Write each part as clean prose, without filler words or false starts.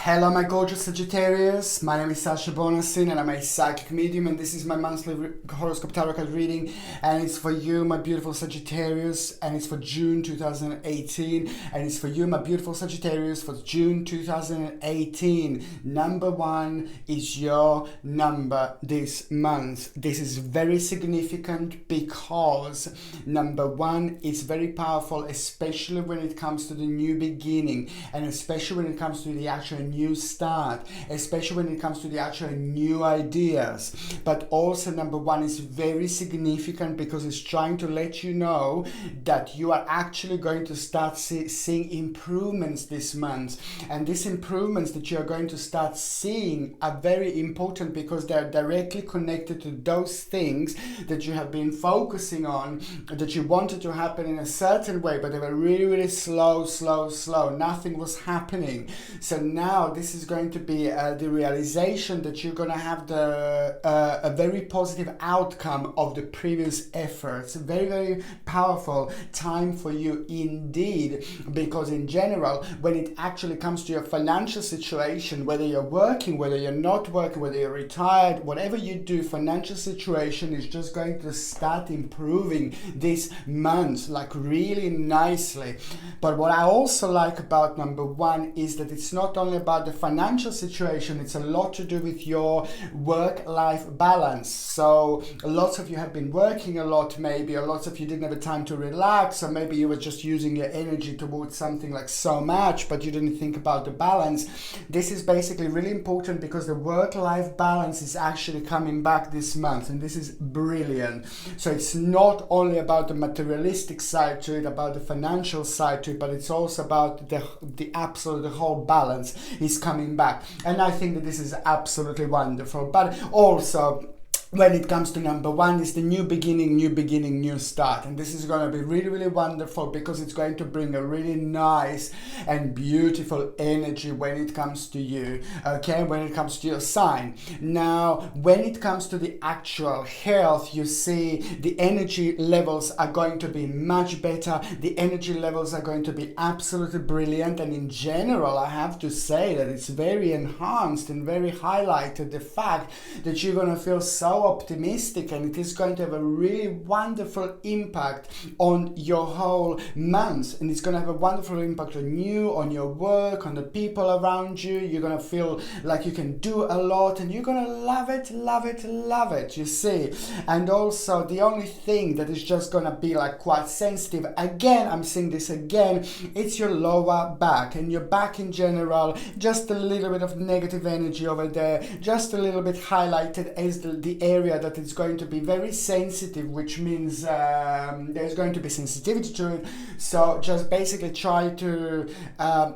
Hello my gorgeous Sagittarius, my name is Sasha Bonasin and I'm a psychic medium, and this is my monthly horoscope tarot card reading, and it's for you my beautiful Sagittarius, and it's for June 2018, and it's for you my beautiful Sagittarius for June 2018. Number 1 is your number this month. This is very significant because number 1 is very powerful, especially when it comes to the new beginning, and especially when it comes to the actual new start, especially when it comes to the actual new ideas. But also number 1 is very significant because it's trying to let you know that you are actually going to start seeing improvements this month, and these improvements that you are going to start seeing are very important because they're directly connected to those things that you have been focusing on, that you wanted to happen in a certain way, but they were really slow. Nothing was happening. So now this is going to be the realization that you're going to have a very positive outcome of the previous efforts. Very powerful time for you indeed, because in general, when it actually comes to your financial situation, whether you're working, whether you're not working, whether you're retired, whatever you do, financial situation is just going to start improving this month, like really nicely. But what I also like about number 1 is that it's not only about the financial situation, it's a lot to do with your work-life balance. So lots of you have been working a lot maybe, or lots of you didn't have the time to relax, or maybe you were just using your energy towards something like so much, but you didn't think about the balance. This is basically really important because the work-life balance is actually coming back this month, and this is brilliant. So it's not only about the materialistic side to it, about the financial side to it, but it's also about the whole balance is coming back, and I think that this is absolutely wonderful. But also, when it comes to number 1, is the new beginning, new start, and this is going to be really wonderful because it's going to bring a really nice and beautiful energy when it comes to you, okay, when it comes to your sign. Now when it comes to the actual health, you see the energy levels are going to be much better, the energy levels are going to be absolutely brilliant, and in general I have to say that it's very enhanced and very highlighted the fact that you're going to feel so optimistic, and it is going to have a really wonderful impact on your whole month, and it's going to have a wonderful impact on you, on your work, on the people around you. You're going to feel like you can do a lot, and you're going to love it, you see. And also the only thing that is just going to be like quite sensitive, again, I'm saying this again, it's your lower back and your back in general. Just a little bit of negative energy over there, just a little bit highlighted as the area that it's going to be very sensitive, which means there's going to be sensitivity to it. So just basically try to,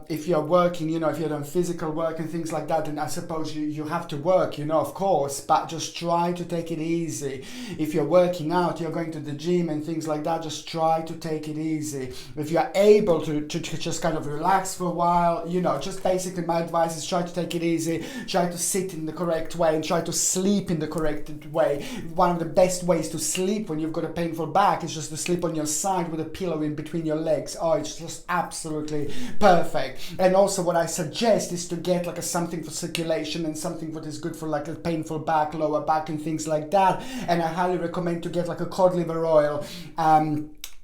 if you're working, if you're doing physical work and things like that, then I suppose you have to work, of course, but just try to take it easy. If you're working out, you're going to the gym and things like that, just try to take it easy. If you're able to just kind of relax for a while, just basically my advice is try to take it easy, try to sit in the correct way, and try to sleep in the correct way. One of the best ways to sleep when you've got a painful back is just to sleep on your side with a pillow in between your legs. Oh, it's just absolutely perfect. And also what I suggest is to get like something for circulation and something that is good for like a painful back, lower back and things like that. And I highly recommend to get like a cod liver oil,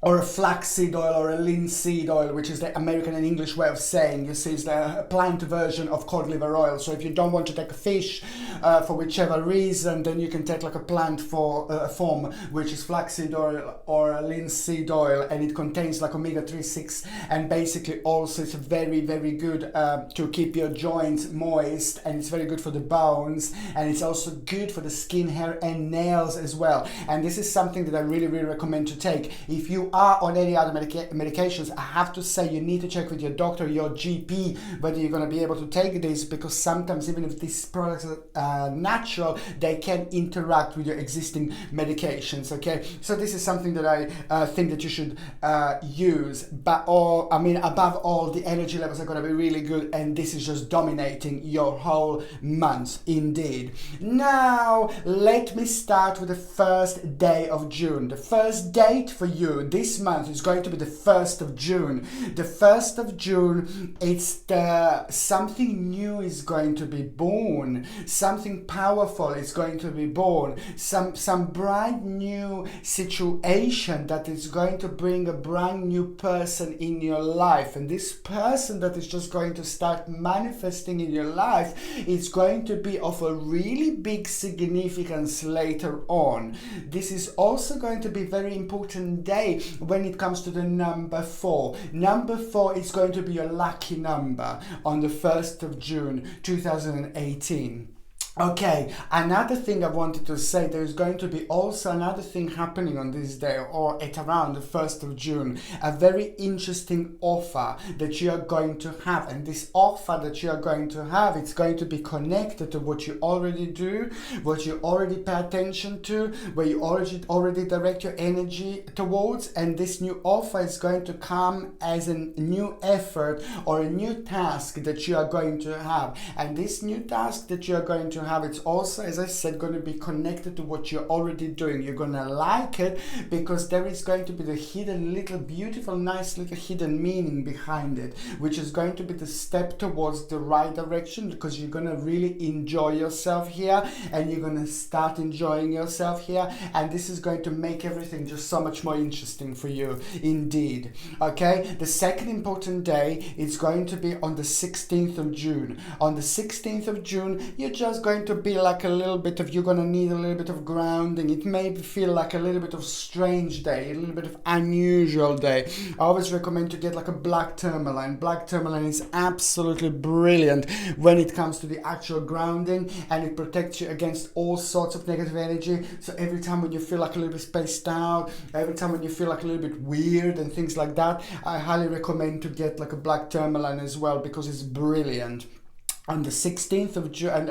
or a flaxseed oil, or a linseed oil, which is the American and English way of saying, it's the plant version of cod liver oil. So if you don't want to take a fish for whichever reason, then you can take like a plant form, which is flaxseed oil or a linseed oil, and it contains like omega-3, 6, and basically also it's very good to keep your joints moist, and it's very good for the bones, and it's also good for the skin, hair and nails as well. And this is something that I really recommend to take. If you are on any other medications, I have to say you need to check with your doctor, your GP, whether you're going to be able to take this, because sometimes even if these products are natural, they can interact with your existing medications, okay? So this is something that I think that you should use. But above all, the energy levels are going to be really good, and this is just dominating your whole month indeed. Now let me start with the first day of June. The first date for you this month is going to be the 1st of June. The 1st of June, it's something new is going to be born. Something powerful is going to be born. Some bright new situation that is going to bring a brand new person in your life. And this person that is just going to start manifesting in your life is going to be of a really big significance later on. This is also going to be a very important day when it comes to the number 4. Number 4 is going to be your lucky number on the 1st of June 2018. Okay, another thing I wanted to say, there's going to be also another thing happening on this day or at around the 1st of June, a very interesting offer that you are going to have. And this offer that you are going to have, it's going to be connected to what you already do, what you already pay attention to, where you already direct your energy towards. And this new offer is going to come as a new effort or a new task that you are going to have. And this new task that you are going to have, it's also, as I said, going to be connected to what you're already doing. You're going to like it because there is going to be the hidden little beautiful nice little hidden meaning behind it, which is going to be the step towards the right direction, because you're going to really enjoy yourself here and you're going to start enjoying yourself here, and this is going to make everything just so much more interesting for you indeed. Okay, the second important day is going to be on the 16th of June. On the 16th of June, you're just going to be like a little bit of, you're going to need a little bit of grounding. It may feel like a little bit of strange day, a little bit of unusual day. I always recommend to get like a black tourmaline. Black tourmaline is absolutely brilliant when it comes to the actual grounding, and it protects you against all sorts of negative energy. So every time when you feel like a little bit spaced out, every time when you feel like a little bit weird and things like that, I highly recommend to get like a black tourmaline as well, because it's brilliant. On the 16th of June,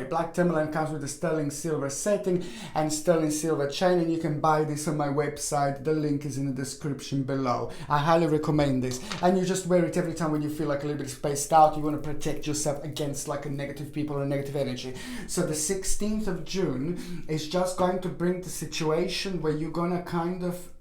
black tourmaline comes with a sterling silver setting and sterling silver chain, and you can buy this on my website. The link is in the description below. I highly recommend this, and you just wear it every time when you feel like a little bit spaced out. You want to protect yourself against like a negative people or negative energy. So the 16th of June is just going to bring the situation where you're gonna kind of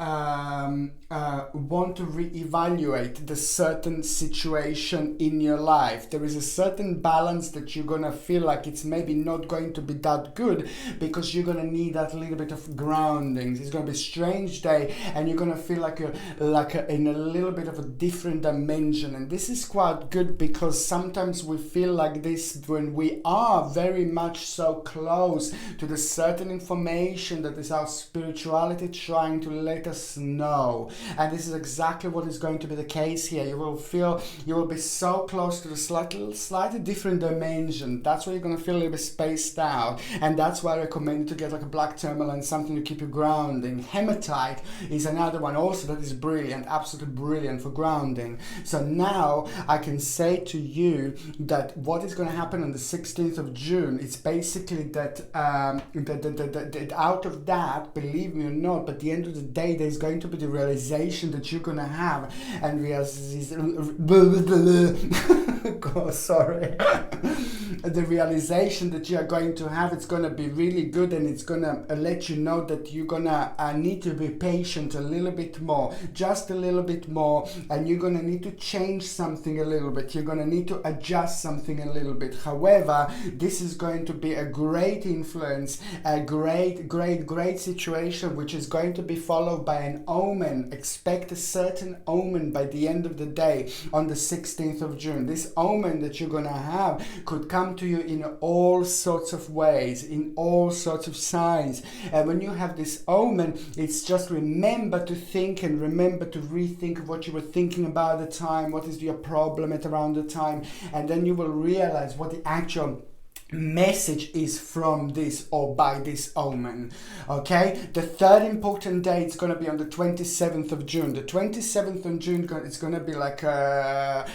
want to reevaluate the certain situation in your life. There is a certain balance that you're gonna feel like it's maybe not going to be that good, because you're gonna need that little bit of grounding. It's gonna be a strange day, and you're gonna feel like in a little bit of a different dimension. And this is quite good, because sometimes we feel like this when we are very much so close to the certain information that is our spirituality trying to let us know. And this is exactly what is going to be the case here. You will be so close to the slightly different dimension. That's why you're going to feel a little bit spaced out, and that's why I recommend to get like a black tourmaline, something to keep you grounding. Hematite is another one also that is brilliant, absolutely brilliant for grounding. So now I can say to you that what is going to happen on the 16th of June, it's basically that out of that, believe me or not, but at the end of the day, there's going to be the realization that you're going to have, and the realization that you are going to have, it's going to be really good, and it's going to let you know that you're going to need to be patient a little bit more, just a little bit more, and you're going to need to change something a little bit. You're going to need to adjust something a little bit. However, this is going to be a great influence, a great situation, which is going to be followed by an omen. Expect a certain omen by the end of the day on the 16th of June. This omen that you're going to have could come to you in all sorts of ways, in all sorts of signs. And when you have this omen, it's just remember to think and remember to rethink of what you were thinking about at the time, what is your problem at around the time, and then you will realize what the actual message is from this or by this omen. Okay, the third important day is going to be on the 27th of June. The 27th of June, it's going to be like a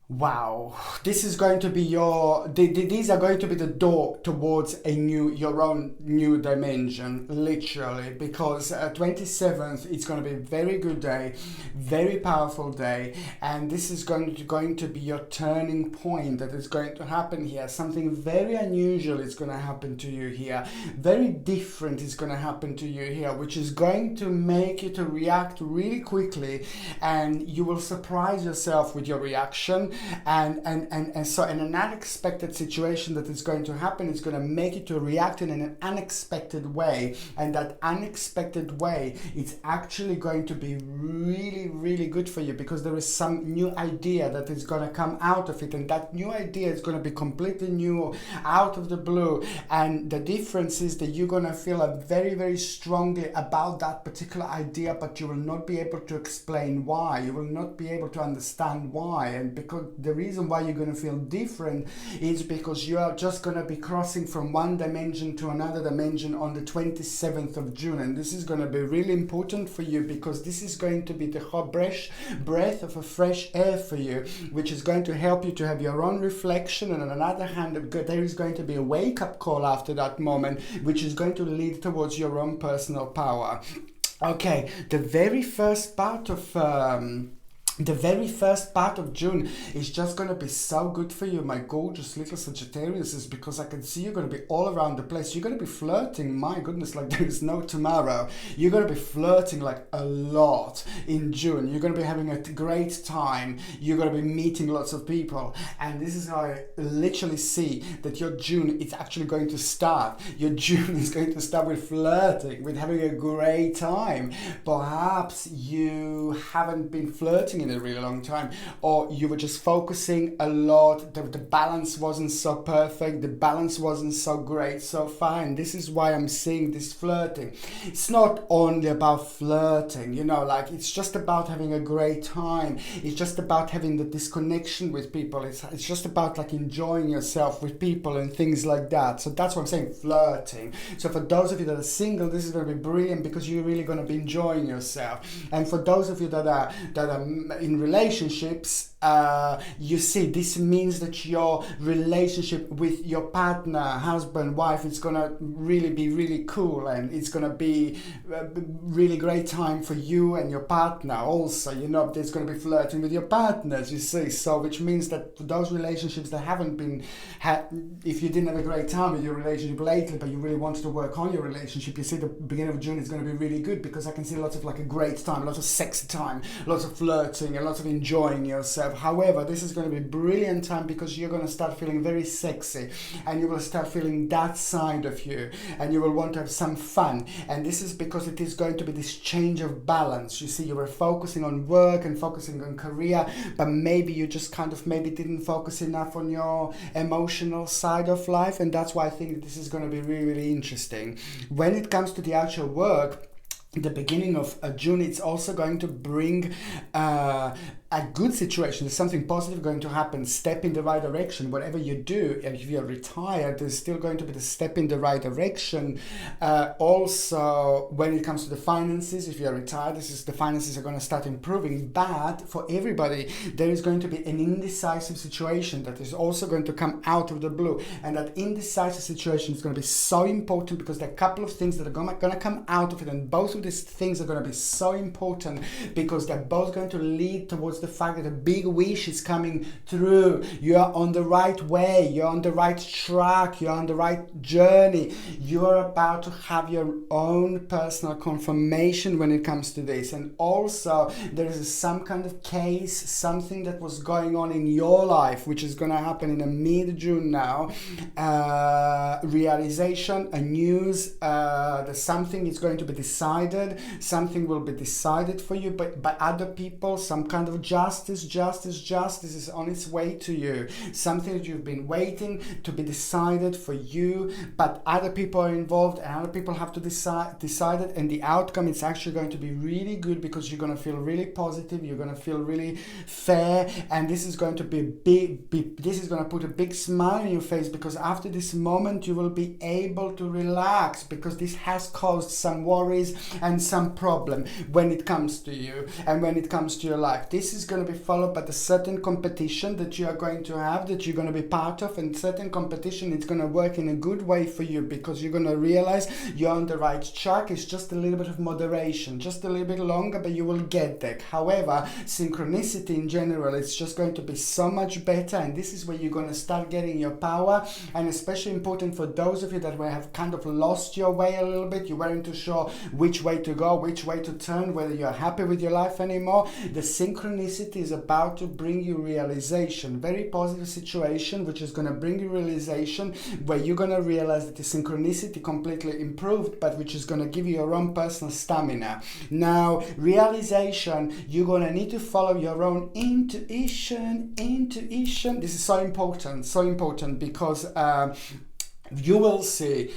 Wow, this is going to be these are going to be the door towards your own new dimension, literally, because 27th, it's going to be a very good day, very powerful day, and this is going to be your turning point that is going to happen here. Something very unusual is going to happen to you here, very different is going to happen to you here, which is going to make you to react really quickly, and you will surprise yourself with your reaction. And so in an unexpected situation that is going to happen, it's going to make you to react in an unexpected way, and that unexpected way, it's actually going to be really, really good for you, because there is some new idea that is going to come out of it, and that new idea is going to be completely new, out of the blue. And the difference is that you're going to feel very, very strongly about that particular idea, but you will not be able to explain why. You will not be able to understand why. And because the reason why you're going to feel different is because you are just going to be crossing from one dimension to another dimension on the 27th of June. And this is going to be really important for you, because this is going to be the hot breath of a fresh air for you, which is going to help you to have your own reflection. And on another hand, there is going to be a wake-up call after that moment, which is going to lead towards your own personal power. Okay, the very first part of June is just going to be so good for you, my gorgeous little Sagittarius, is because I can see you're going to be all around the place. You're going to be flirting, my goodness, like there is no tomorrow. You're going to be flirting like a lot in June. You're going to be having a great time. You're going to be meeting lots of people. And this is how I literally see that your June is actually going to start. Your June is going to start with flirting, with having a great time. Perhaps you haven't been flirting in a really long time, or you were just focusing a lot. The balance wasn't so perfect, the balance wasn't so great, so fine. This is why I'm seeing this flirting. It's not only about flirting, like it's just about having a great time. It's just about having this connection with people. It's just about like enjoying yourself with people and things like that. So that's what I'm saying, flirting. So for those of you that are single, this is going to be brilliant, because you're really going to be enjoying yourself. And for those of you that are in relationships, you see, this means that your relationship with your partner, husband, wife, is gonna really be really cool, and it's gonna be a really great time for you and your partner. Also, there's gonna be flirting with your partners, you see. So which means that for those relationships that haven't been if you didn't have a great time with your relationship lately, but you really wanted to work on your relationship, you see the beginning of June is going to be really good, because I can see lots of like a great time, lots of sexy time, lots of flirting, and lots of enjoying yourself. However, this is going to be a brilliant time, because you're going to start feeling very sexy, and you will start feeling that side of you, and you will want to have some fun. And this is because it is going to be this change of balance. You see, you were focusing on work and focusing on career, but maybe you just maybe didn't focus enough on your emotional side of life, and that's why I think this is going to be really, really interesting. When it comes to the actual work, the beginning of June, it's also going to bring a good situation. There's something positive going to happen, step in the right direction. Whatever you do, and if you're retired, there's still going to be the step in the right direction. Also, when it comes to the finances, if you're retired, the finances are going to start improving. But for everybody, there is going to be an indecisive situation that is also going to come out of the blue. And that indecisive situation is going to be so important, because there are a couple of things that are going to come out of it. And both of these things are going to be so important, because they're both going to lead towards the fact that a big wish is coming through. You are on the right way, you're on the right track, you're on the right journey. You're about to have your own personal confirmation when it comes to this. And also, there is some kind of case, something that was going on in your life, which is going to happen in the mid-June now. Realization, a news, that something is going to be decided, something will be decided for you, but by other people. Some kind of justice is on its way to you. Something that you've been waiting to be decided for you, but other people are involved, and other people have to decide it, and the outcome is actually going to be really good, because you're going to feel really positive, you're going to feel really fair, and this is going to be this is going to put a big smile on your face, because after this moment you will be able to relax, because this has caused some worries and some problem when it comes to you and when it comes to your life. This is going to be followed by the certain competition that you are going to have, that you're going to be part of, and certain competition, it's going to work in a good way for you, because you're going to realize you're on the right track. It's just a little bit of moderation, just a little bit longer, but you will get there. However, synchronicity in general, it's just going to be so much better, and this is where you're going to start getting your power. And especially important for those of you that have kind of lost your way a little bit, you weren't too sure which way to go, which way to turn, whether you're happy with your life anymore. The synchronicity is about to bring you realization, very positive situation, which is going to bring you realization, where you're going to realize that the synchronicity completely improved, but which is going to give you your own personal stamina. Now, realization, you're going to need to follow your own intuition. This is so important because you will see,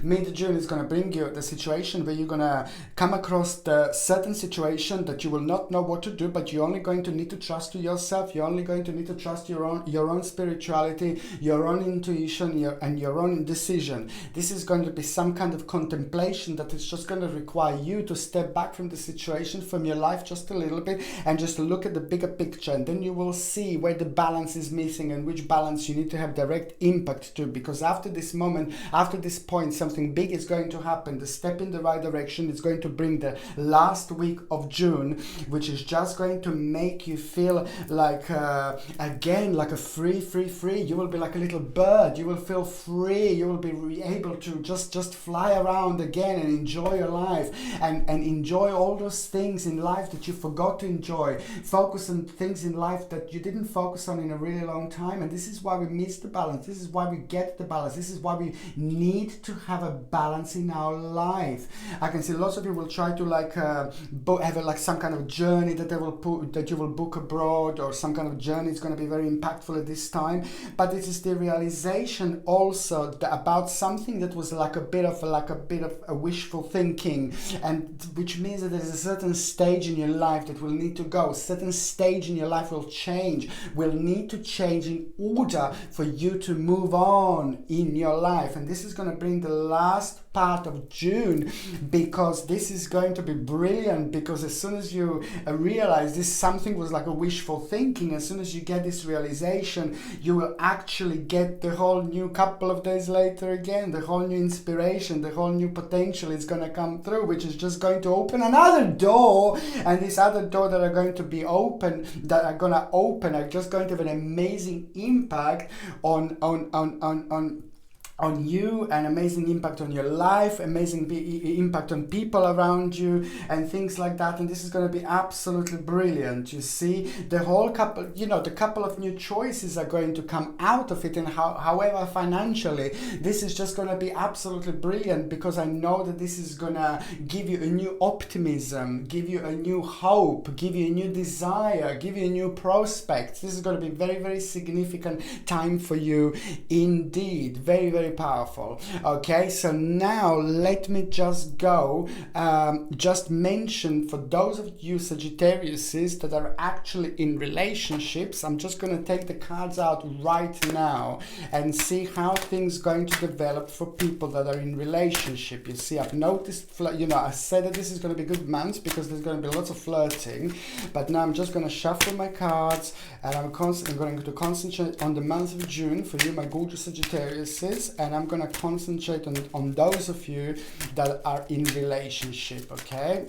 mid-June is going to bring you the situation where you're going to come across the certain situation that you will not know what to do, but you're only going to need to trust to yourself. You're only going to need to trust your own spirituality, your own intuition, and your own decision. This is going to be some kind of contemplation that is just going to require you to step back from the situation, from your life just a little bit, and just look at the bigger picture, and then you will see where the balance is missing and which balance you need to have direct impact to, because after this moment, after this point, something big is going to happen. The step in the right direction is going to bring the last week of June, which is just going to make you feel like again, like a free. You will be like a little bird. You will feel free. You will be able to just fly around again and enjoy your life, and enjoy all those things in life that you forgot to enjoy. Focus on things in life that you didn't focus on in a really long time, and this is why we miss the balance. This is why we get the balance. This is why we need to have a balance in our life. I can see lots of you will try to have some kind of journey that you will book abroad, or some kind of journey is going to be very impactful at this time. But it is the realization also about something that was like a bit of a wishful thinking, and which means that there's a certain stage in your life that will need to go. A certain stage in your life will need to change in order for you to move on in your life. And this is going to bring the last part of June, because this is going to be brilliant, because as soon as you realize this something was like a wishful thinking, as soon as you get this realization, you will actually get the whole new couple of days later again, the whole new inspiration, the whole new potential is going to come through, which is just going to open another door. And this other door that are going to open are just going to have an amazing impact on you, an amazing impact on your life, amazing impact on people around you, and things like that. And this is going to be absolutely brilliant. You see, the whole couple, the couple of new choices are going to come out of it, and however financially, this is just going to be absolutely brilliant, because I know that this is going to give you a new optimism, give you a new hope, give you a new desire, give you a new prospect. This is going to be very, very significant time for you indeed. Very, very powerful. Okay, so now let me just mention for those of you Sagittariuses that are actually in relationships, I'm just going to take the cards out right now and see how things going to develop for people that are in relationship. You see, I've noticed, I said that this is going to be good months because there's going to be lots of flirting, but now I'm just going to shuffle my cards, and I'm going to concentrate on the month of June for you, my gorgeous Sagittariuses, and I'm going to concentrate on those of you that are in relationship. Okay,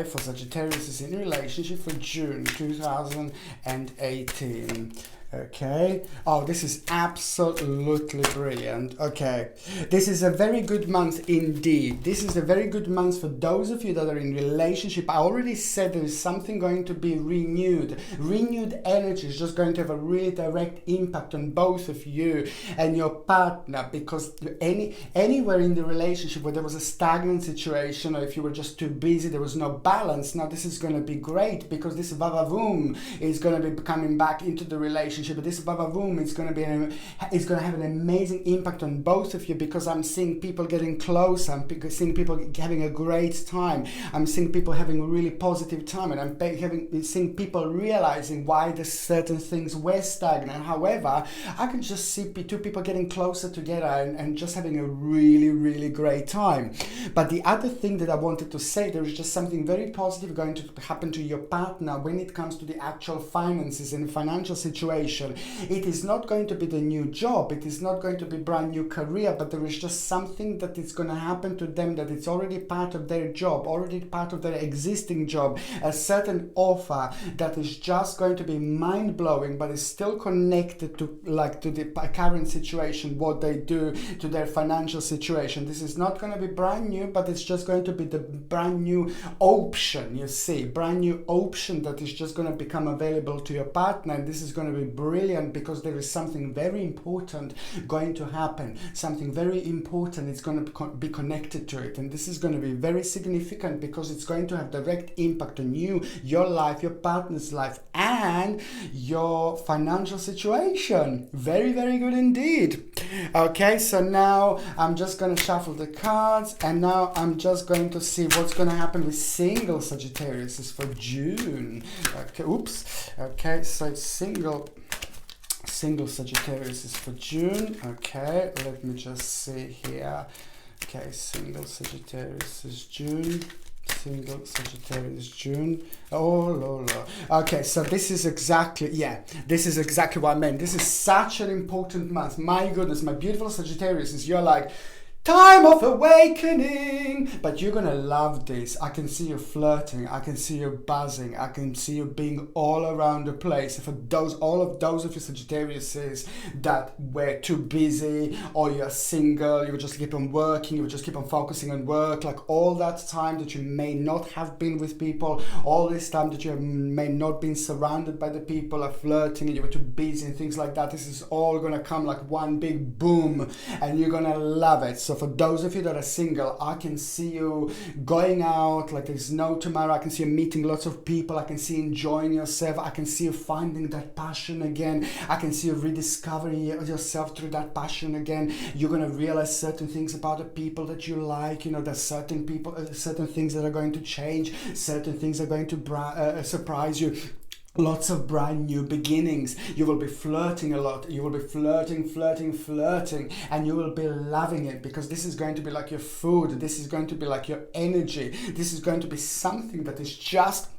for Sagittarius is in relationship for June 2018. Okay. Oh, this is absolutely brilliant. Okay. This is a very good month indeed. This is a very good month for those of you that are in relationship. I already said there is something going to be renewed. Renewed energy is just going to have a really direct impact on both of you and your partner, because anywhere in the relationship where there was a stagnant situation, or if you were just too busy, there was no balance. Now this is going to be great, because this vavavoom is going to be coming back into the relationship relationship, this Vavavoom is going to have an amazing impact on both of you, because I'm seeing people getting close, I'm seeing people having a great time, I'm seeing people having a really positive time, and I'm seeing people realizing why the certain things were stagnant. However, I can just see two people getting closer together and just having a really, really great time. But the other thing that I wanted to say, there is just something very positive going to happen to your partner when it comes to the actual finances and financial situation. It is not going to be the new job, it is not going to be brand new career, but there is just something that is going to happen to them that it's already part of their job, already part of their existing job, a certain offer that is just going to be mind-blowing, but is still connected to the current situation, what they do, to their financial situation. This is not going to be brand new, but it's just going to be the brand new option, you see, brand new option that is just going to become available to your partner. And this is going to be brilliant, because there is something very important going to happen, something very important is going to be connected to it, and this is going to be very significant, because it's going to have direct impact on you, your life, your partner's life, and your financial situation. Very, very good indeed. Okay, so now I'm just going to shuffle the cards, and now I'm just going to see what's going to happen with single Sagittarius is for June. Okay, oops. Okay, so it's single Sagittarius is for June. Okay, let me just see here. Okay, single Sagittarius is June. Single Sagittarius June. Oh, Lola. Okay, so this is exactly what I meant. This is such an important month. My goodness, my beautiful Sagittarius, you're like, time of awakening, but you're gonna love this. I can see you flirting, I can see you buzzing, I can see you being all around the place. For all of those of you Sagittariuses that were too busy, or you're single, you would just keep on working, you would just keep on focusing on work, like all that time that you may not have been with people, all this time that you may not been surrounded by the people, are flirting, and you were too busy and things like that, this is all gonna come like one big boom, and you're gonna love it. So for those of you that are single, I can see you going out like there's no tomorrow. I can see you meeting lots of people. I can see you enjoying yourself. I can see you finding that passion again. I can see you rediscovering yourself through that passion again. You're going to realize certain things about the people that you like. You know, there's certain people, certain things that are going to change. Certain things are going to surprise you. Lots of brand new beginnings. You will be flirting a lot. You will be flirting, and you will be loving it, because this is going to be like your food. This is going to be like your energy. This is going to be something that is just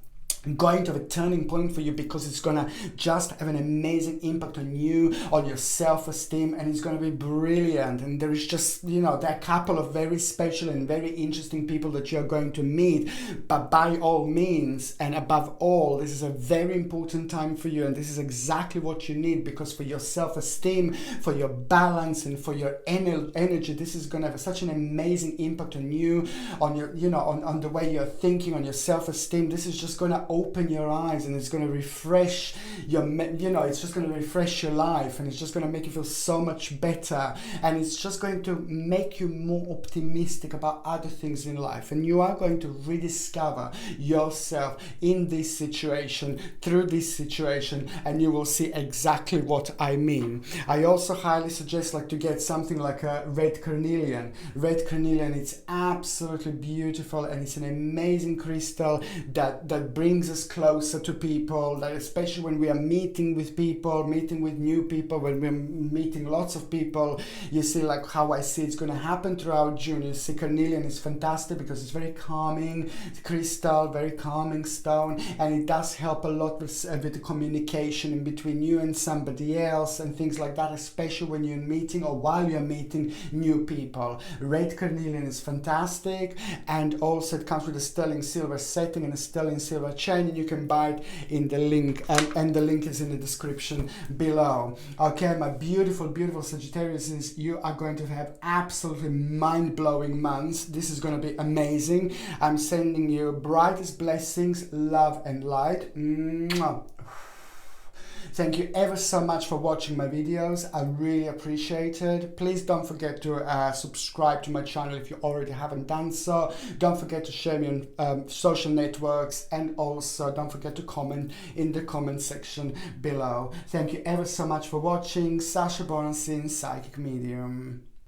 going to have a turning point for you, because it's gonna just have an amazing impact on you, on your self-esteem, and it's gonna be brilliant. And there is just, there are a couple of very special and very interesting people that you're going to meet, but by all means and above all, this is a very important time for you, and this is exactly what you need, because for your self-esteem, for your balance, and for your energy, this is gonna have such an amazing impact on you, on your, on the way you're thinking, on your self-esteem. This is just gonna open your eyes, and it's going to refresh your, it's just going to refresh your life, and it's just going to make you feel so much better, and it's just going to make you more optimistic about other things in life, and you are going to rediscover yourself in this situation, through this situation, and you will see exactly what I mean. I also highly suggest to get something like a red carnelian. Red carnelian, it's absolutely beautiful, and it's an amazing crystal that brings us closer to people, that especially when we are meeting with people, meeting with new people, when we're meeting lots of people, you see how I see it's going to happen throughout June. You see, carnelian is fantastic because it's very calming crystal, very calming stone, and it does help a lot with the communication in between you and somebody else and things like that, especially when you're meeting or while you're meeting new people. Red carnelian is fantastic, and also it comes with a sterling silver setting and a sterling silver chain, and you can buy it in the link, and the link is in the description below. Okay, my beautiful Sagittarius, you are going to have absolutely mind-blowing months. This is going to be amazing. I'm sending you brightest blessings, love and light. Mwah. Thank you ever so much for watching my videos. I really appreciate it. Please don't forget to subscribe to my channel if you already haven't done so. Don't forget to share me on social networks, and also don't forget to comment in the comment section below. Thank you ever so much for watching. Sasha Bonasin, Psychic Medium.